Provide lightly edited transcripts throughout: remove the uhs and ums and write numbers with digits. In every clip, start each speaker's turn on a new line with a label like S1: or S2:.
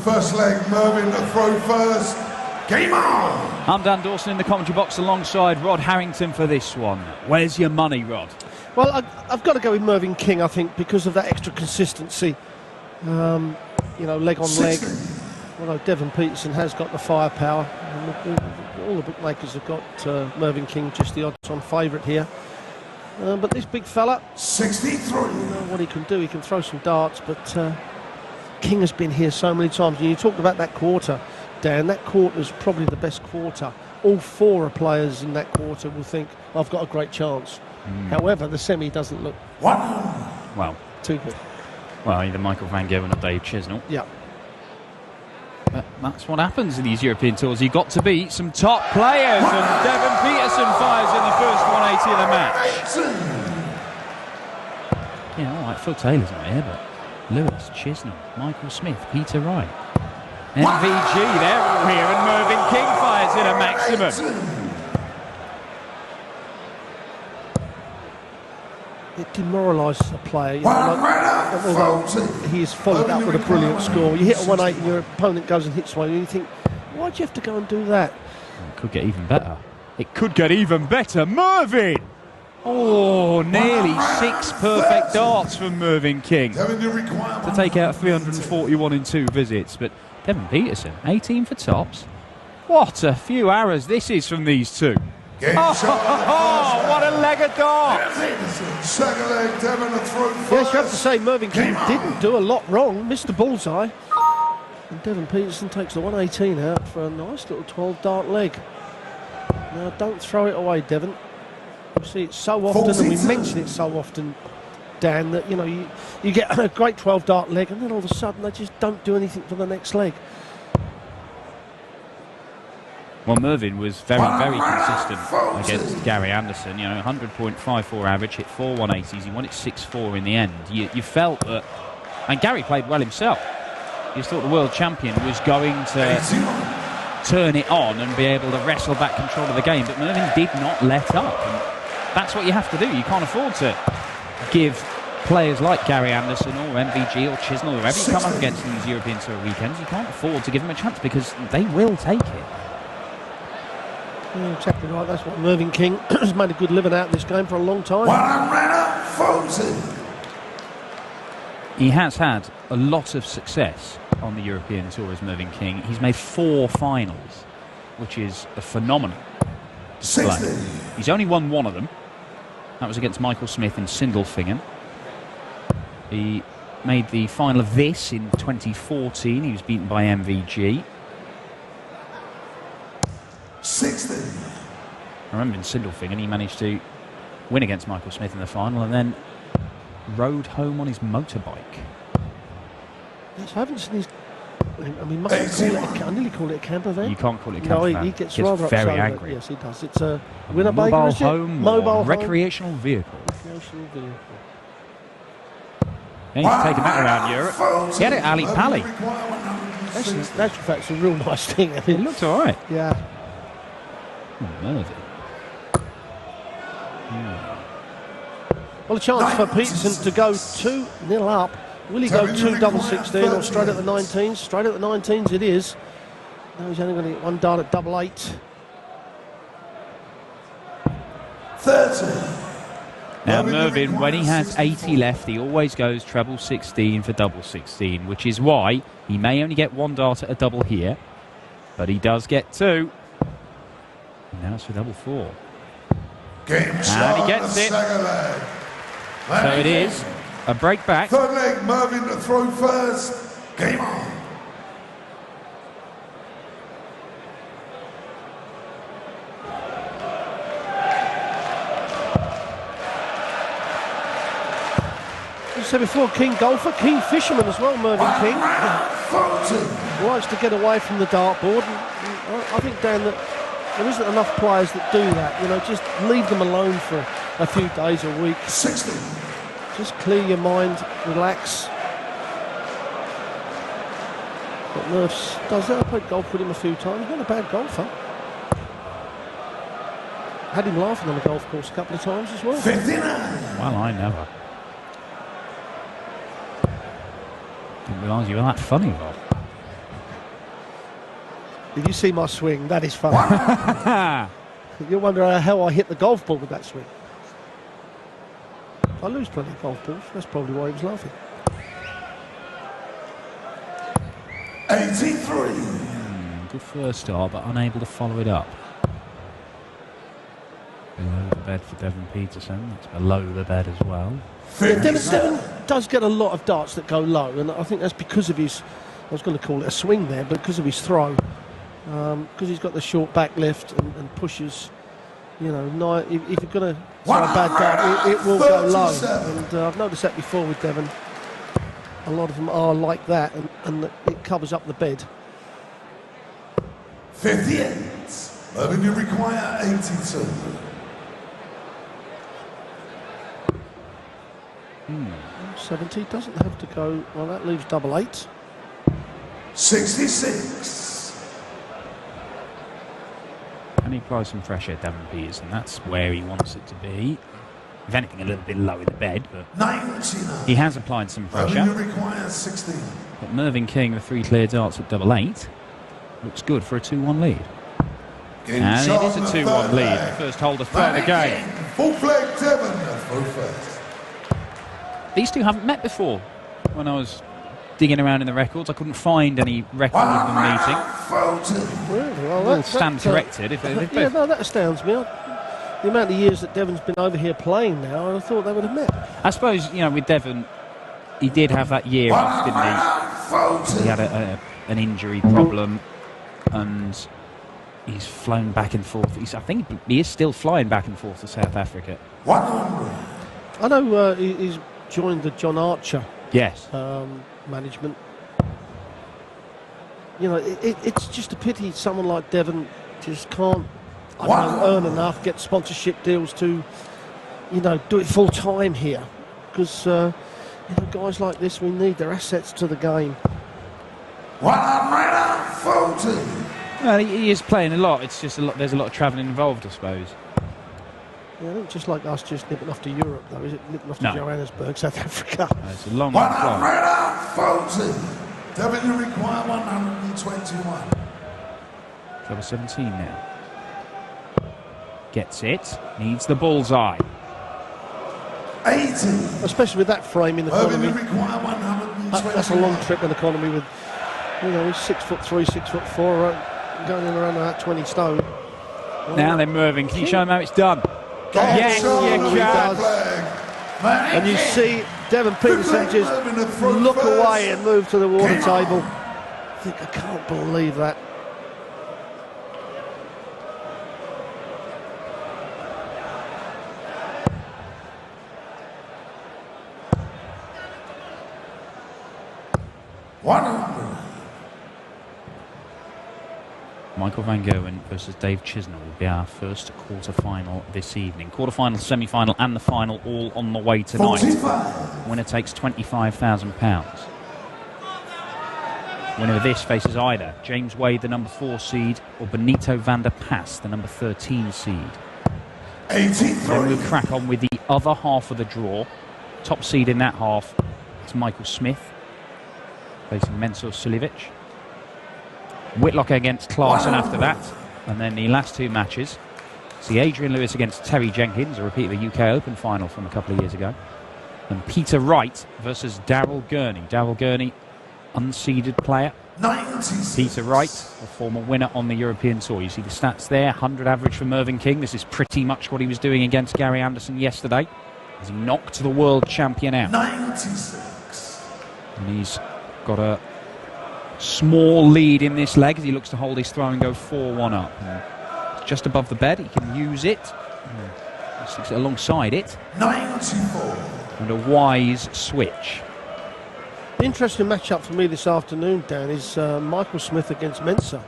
S1: first leg, Mervyn to throw first. Game on!
S2: I'm Dan Dawson in the commentary box alongside Rod Harrington for this one. Where's your money, Rod?
S3: Well, I've got to go with Mervyn King, I think, because of that extra consistency. You know, leg on leg. Although Devon Petersen has got the firepower. And all the bookmakers have got Mervyn King just the odds-on favourite here. But this big fella,
S1: 63.
S3: You know what he can do. He can throw some darts, but King has been here so many times. And you talked about that quarter, Dan. That quarter is probably the best quarter. All four players in that quarter will think, I've got a great chance. However, the semi doesn't look
S2: well
S3: too good.
S2: Well, either Michael Van Gerwen or Dave Chisnell.
S3: Yeah.
S2: But that's what happens in these European tours. You've got to beat some top players, and Devon Petersen fires in the first 180 of the match. Yeah, all right, Phil Taylor's not here, but Lewis, Chisnell, Michael Smith, Peter Wright, MVG, they're all here, and Mervyn King fires in a maximum.
S3: It demoralises a player, you know, although he is followed up with a brilliant score. You hit a 180 and your opponent goes and hits one, and you think, why'd you have to go and do that?
S2: It could get even better. It could get even better. Mervyn! Oh, nearly 6 perfect darts from Mervyn King to take out 341 in 2 visits. But Devon Petersen, 18 for tops. What a few arrows this is from these two. Oh, what a leg of darts!
S1: Second leg, Devon to throw first.
S3: Yes, you have to say Mervyn King didn't do a lot wrong, missed the bullseye. And Devon Petersen takes the 118 out for a nice little 12 dart leg. Now don't throw it away, Devon. You see it so often, and we mention it so often, Dan, that you know you get a great 12 dart leg and then all of a sudden they just don't do anything for the next leg.
S2: Well, Mervyn was very, very consistent against Gary Anderson. You know, 100.54 average, hit 4 180s. He won it 6-4 in the end. You felt that, and Gary played well himself. You thought the world champion was going to turn it on and be able to wrestle back control of the game, but Mervyn did not let up. And that's what you have to do. You can't afford to give players like Gary Anderson or MVG or Chisnell or whoever you come up against in these European Tour weekends. You can't afford to give them a chance because they will take it.
S3: Yeah, exactly right. That's what Mervyn King has made a good living out of this game for a long time.
S2: He has had a lot of success on the European Tour as Mervyn King. He's made 4 finals, which is a phenomenal display. He's only won 1 of them. That was against Michael Smith in Sindelfingen. He made the final of this in 2014. He was beaten by MVG.
S1: 60.
S2: I remember in Sindelfingen he managed to win against Michael Smith in the final and then rode home on his motorbike.
S3: Yes, I haven't seen his... I mean, must call it I nearly call it a camper van.
S2: You can't call it a camper van.
S3: No, he gets rather
S2: very
S3: upset.
S2: angry.
S3: Yes, he does. It's a
S2: mobile home,
S3: mobile
S2: recreational vehicle.
S3: Recreational vehicle.
S2: Yeah, he's taken that around Europe. He had it Ali Pally.
S3: Actually, in actual fact, it's a real nice thing. I mean,
S2: It looked all right.
S3: yeah.
S2: Mervyn.
S3: Well, a chance for Petersen to go 2-0 up. Will he go 2 double 16 or straight at the 19s? Straight at the 19s it is. No, he's only going to get 1 dart at double 8.
S1: 30.
S2: Now Mervyn, when he has 80 left, he always goes treble 16 for double 16, which is why he may only get 1 dart at a double here, but he does get 2. And now it's for double 4. And he gets it. So it is a break back.
S1: Third leg, Mervyn to throw first. Game on.
S3: As I said before, keen golfer, keen fisherman as well, Mervyn King. Likes to get away from the dartboard. And I think, Dan, that there isn't enough players that do that. You know, just leave them alone for a few days or week.
S1: 60.
S3: Just clear your mind, relax. But Murphs does that. I played golf with him a few times. Not a bad golfer. Had him laughing on the golf course a couple of times as well.
S1: 59.
S2: Well, I never. Didn't realise you were that funny, Rob.
S3: Did you see my swing? That is fun. You'll wonder how I hit the golf ball with that swing. I lose plenty of golf balls. That's probably why he was laughing.
S1: 83.
S2: Good first start, but unable to follow it up. Below the bed for Devon Petersen. That's below the bed as well.
S3: Yeah, Devon does get a lot of darts that go low, and I think that's because of his, I was going to call it a swing there, but because of his throw. Because he's got the short back lift and pushes, you know, if you're going to throw a bad dart, it will go low. And I've noticed that before with Devon. A lot of them are like that, and it covers up the bed.
S1: 58. Mervyn, you require 82.
S3: 70 doesn't have to go. Well, that leaves double 8.
S1: 66.
S2: And he applies some fresh air, Devon Petersen. That's where he wants it to be. If anything, a little bit low in the bed, but
S1: 99.
S2: he has applied some pressure.
S1: Mervyn, you require 16.
S2: But Mervyn King, the 3 clear darts at double 8, looks good for a 2-1 lead. And it is a 2-1 lead. The first hole to throw the game.
S1: Full flag Devon, throw first.
S2: These two haven't met before. When I was digging around in the records, I couldn't find any record of them meeting.
S3: Really? Well,
S2: We'll stand corrected. If
S3: yeah,
S2: both.
S3: no, that astounds me. The amount of years that Devon's been over here playing now, I thought they would have met.
S2: I suppose, you know, with Devon, he did have that year off, didn't he? He had an injury problem, and he's flown back and forth. I think he is still flying back and forth to South Africa.
S1: 100.
S3: I know he's joined the John Archer
S2: Yes.
S3: management. You know, it's just a pity someone like Devon just can't earn enough, get sponsorship deals to, you know, do it full time here. Because, you know, guys like this, we need their assets to the game.
S1: 140.
S2: Well, he is playing a lot. It's just there's a lot of travelling involved, I suppose.
S3: Yeah, I think just like us just nipping off to Europe, though, is it? Nipping off to
S2: No.
S3: Johannesburg, South Africa.
S2: It's a long flight.
S1: 140. Devon, you require 121.
S2: Double 17 now. Gets it. Needs the bullseye.
S1: 80.
S3: Especially with that frame in the
S1: Mervyn, you
S3: economy.
S1: require 120.
S3: That's a long trip in economy with, you know, 6'3", 6'4", going in around about 20 stone.
S2: Now then, Mervyn, can you show him how it's done? Yes, you can.
S3: And you see Devon Petersen just look away and move to the water table. I can't believe that.
S2: Michael Van Gerwen versus Dave Chisnell will be our first quarter-final this evening. Quarter-final, semi-final and the final all on the way tonight.
S1: 45.
S2: Winner takes £25,000. Winner of this faces either James Wade, the number 4 seed, or Benito van der Pas, the number 13 seed.
S1: 83.
S2: Then we'll crack on with the other half of the draw. Top seed in that half is Michael Smith, facing Mensur Suljevic. Whitlock against Klaassen after that. And then the last 2 matches see Adrian Lewis against Terry Jenkins, a repeat of the UK Open final from a couple of years ago. And Peter Wright versus Daryl Gurney. Daryl Gurney, unseeded player.
S1: 96.
S2: Peter Wright, a former winner on the European Tour. You see the stats there, 100 average for Mervyn King. This is pretty much what he was doing against Gary Anderson yesterday, as he knocked the world champion out.
S1: 96.
S2: And he's got a small lead in this leg as he looks to hold his throw and go 4-1 up. And it's just above the bed, he can use it. Sticks it alongside it.
S1: 94.
S2: And a wise switch.
S3: The interesting matchup for me this afternoon, Dan, is Michael Smith against Mensur.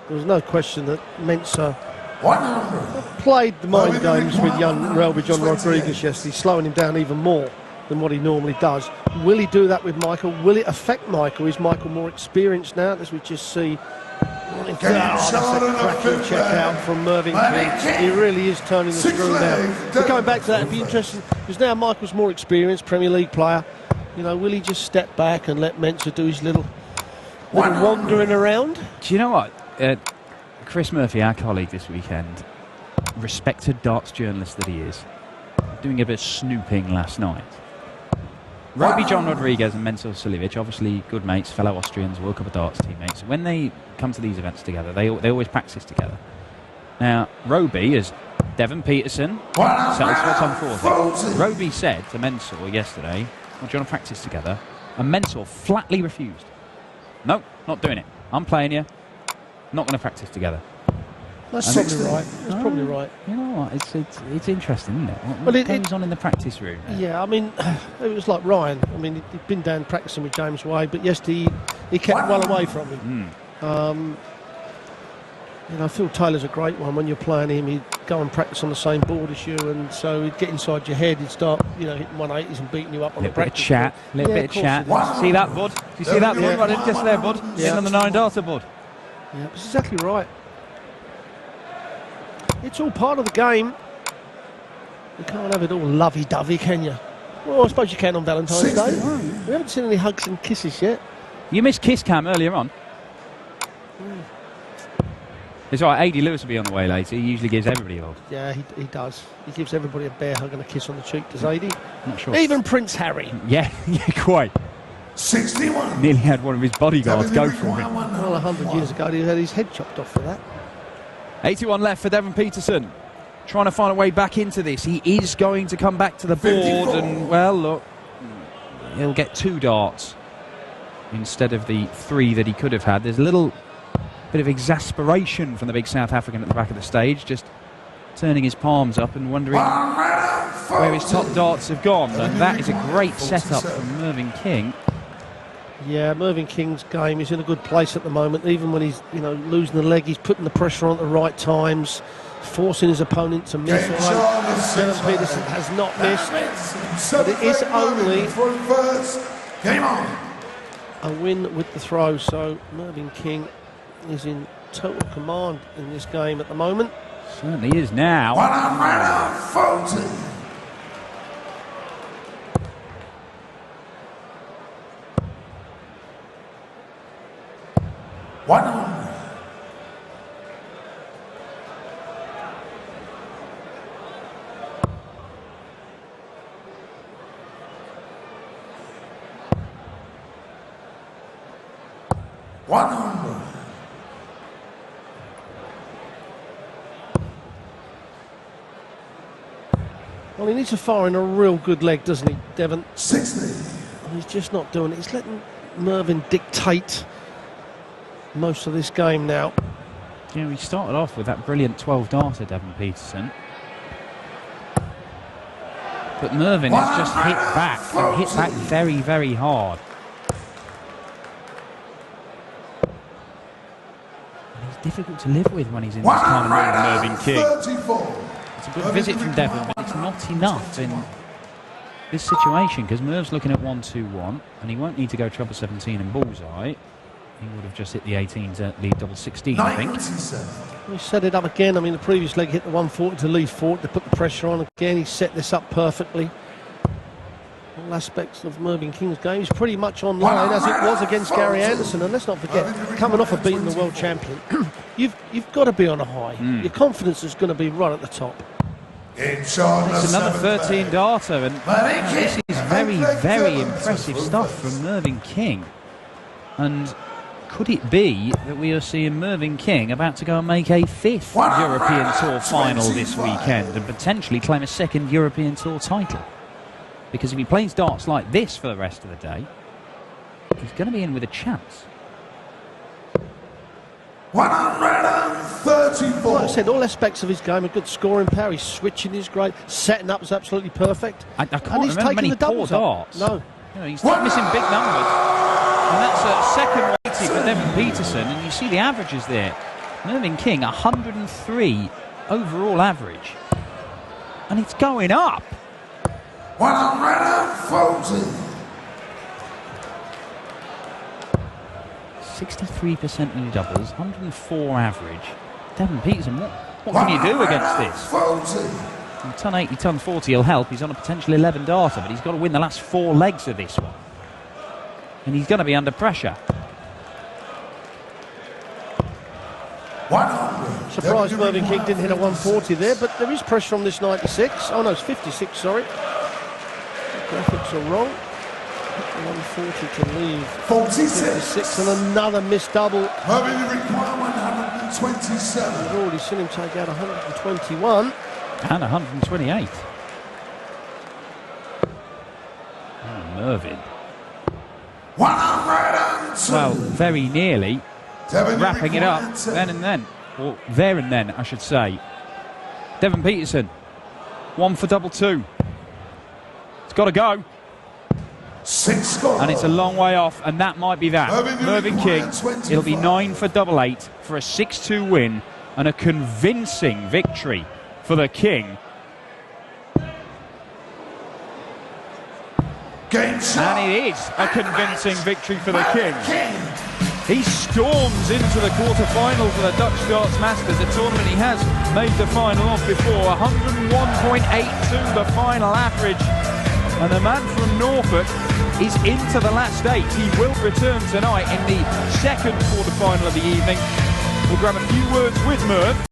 S3: There was no question that Mensur
S1: 100.
S3: played the mind games with young Relby John Rodriguez yesterday, slowing him down even more than what he normally does. Will he do that with Michael? Will it affect Michael? Is Michael more experienced now, as we just see? That's a cracking check out from Mervyn King. He really is turning the screw now. But going back to that, it'd be interesting, because now Michael's more experienced, Premier League player. You know, will he just step back and let Mensur do his little wandering around?
S2: Do you know what? Chris Murphy, our colleague this weekend, respected darts journalist that he is, doing a bit of snooping last night. Roby John Rodriguez and Mensur Suljevic, obviously good mates, fellow Austrians, World Cup of Darts teammates. When they come to these events together, they always practice together. Now, Roby, as Devon Petersen settles for Tom Forsyth, Roby said to Mensur yesterday, well, do you want to practice together? And Mensur flatly refused. No, not doing it. I'm playing you. Not going to practice together.
S3: That's probably right. That's probably right.
S2: You know what? It's interesting, isn't it? What goes on in the practice room?
S3: Yeah, I mean, it was like Ryan. I mean, he'd been down practicing with James Wade, but yesterday he kept well away from him. You know, Phil Taylor's a great one. When you're playing him, he'd go and practice on the same board as you, and so he'd get inside your head. He'd start, you know, hitting 180s and beating you up on the practice board.
S2: Little bit of chat. See that, bud? Do you see that, bud? Right just there, bud. Hitting on the 9-darter, bud.
S3: Yeah, that's exactly right. It's all part of the game. You can't have it all lovey-dovey, can you? Well, I suppose you can on Valentine's Day. We haven't seen any hugs and kisses yet.
S2: You missed Kiss Cam earlier on. It's all right, A.D. Lewis will be on the way later. He usually gives everybody a hug.
S3: Yeah, he does. He gives everybody a bear hug and a kiss on the cheek, does A.D.?
S2: Not sure.
S3: Even Prince Harry.
S2: Yeah, quite.
S1: 61.
S2: Nearly had one of his bodyguards go for him.
S3: Well, 100 years ago, he had his head chopped off for that.
S2: 81 left for Devon Petersen. Trying to find a way back into this. He is going to come back to the board
S1: 54.
S2: and, well, look, he'll get 2 darts instead of the 3 that he could have had. There's a little bit of exasperation from the big South African at the back of the stage, just turning his palms up and wondering where his top darts have gone. And that is a great setup from Mervyn King.
S3: Yeah, Mervyn King's game is in a good place at the moment. Even when he's, you know, losing the leg, he's putting the pressure on at the right times, forcing his opponent to miss. Devon Petersen has not missed, but it is only a win with the throw. So Mervyn King is in total command in this game at the moment.
S2: Certainly is now.
S1: 140.
S3: Well, he needs to fire in a real good leg, doesn't he, Devon?
S1: 60.
S3: And he's just not doing it. He's letting Mervyn dictate most of this game now.
S2: Yeah, we started off with that brilliant 12-darter, Devon Petersen. But Mervyn has just hit back, and hit back very, very hard. And he's difficult to live with when he's in this kind of mood, Mervyn King. It's a good visit from Devon, but it's not enough in this situation, because Merv's looking at 1-2-1, and he won't need to go treble 17 and bullseye. He would have just hit the 18 to lead double 16, I think.
S3: He set it up again. I mean, the previous leg hit the 140 to lead 40 to put the pressure on again. He set this up perfectly. All aspects of Mervyn King's game. He's pretty much online as it was against Gary Anderson. And let's not forget, coming off of beating the world champion, you've got to be on a high. Your confidence is going to be right at the top.
S2: It's another 13-darter, and this is very, very impressive stuff from Mervyn King. And could it be that we are seeing Mervyn King about to go and make a 5th European Tour final this weekend and potentially claim a 2nd European Tour title? Because if he plays darts like this for the rest of the day, he's going to be in with a chance.
S1: 134.
S3: Like I said, all aspects of his game, a good scoring power. He's switching is great. Setting up is absolutely perfect.
S2: I can't remember many poor darts.
S3: No.
S2: You know, he's missing big numbers. And that's a second 80 for Devon Petersen. And you see the averages there. Mervyn King, 103 overall average. And it's going up.
S1: 140.
S2: 63% in doubles, 104 average. Devon Petersen, what can you do against this? Ton 80, ton 40 will help. He's on a potential 11-darter, but he's got to win the last 4 legs of this one. And he's going to be under pressure.
S1: 100.
S3: Surprised Mervyn King didn't hit a 140 there, but there is pressure on this 96. Oh no, it's 56, sorry. Graphics are wrong. 140 to leave. 56 and another missed double.
S1: Mervyn require 127.
S3: We've already seen him take out 121.
S2: And 128. Oh, Mervyn.
S1: 102.
S2: Well, very nearly
S1: Devon, you
S2: wrapping it
S1: require
S2: up
S1: 10.
S2: then and then. Or there and then, I should say. Devon Petersen, 1 for double 2. It's got to go.
S1: 6 score.
S2: And it's a long way off, and that might be that. Mervyn King, it'll be 9 for double 8 for a 6-2 win and a convincing victory for the King.
S1: Game shot.
S2: And it is a convincing victory for the King. He storms into the quarter-final for the Dutch Darts Masters, a tournament he has made the final of before. 101.82 the final average. And the man from Norfolk is into the last 8. He will return tonight in the second quarter-final of the evening. We'll grab a few words with Merv.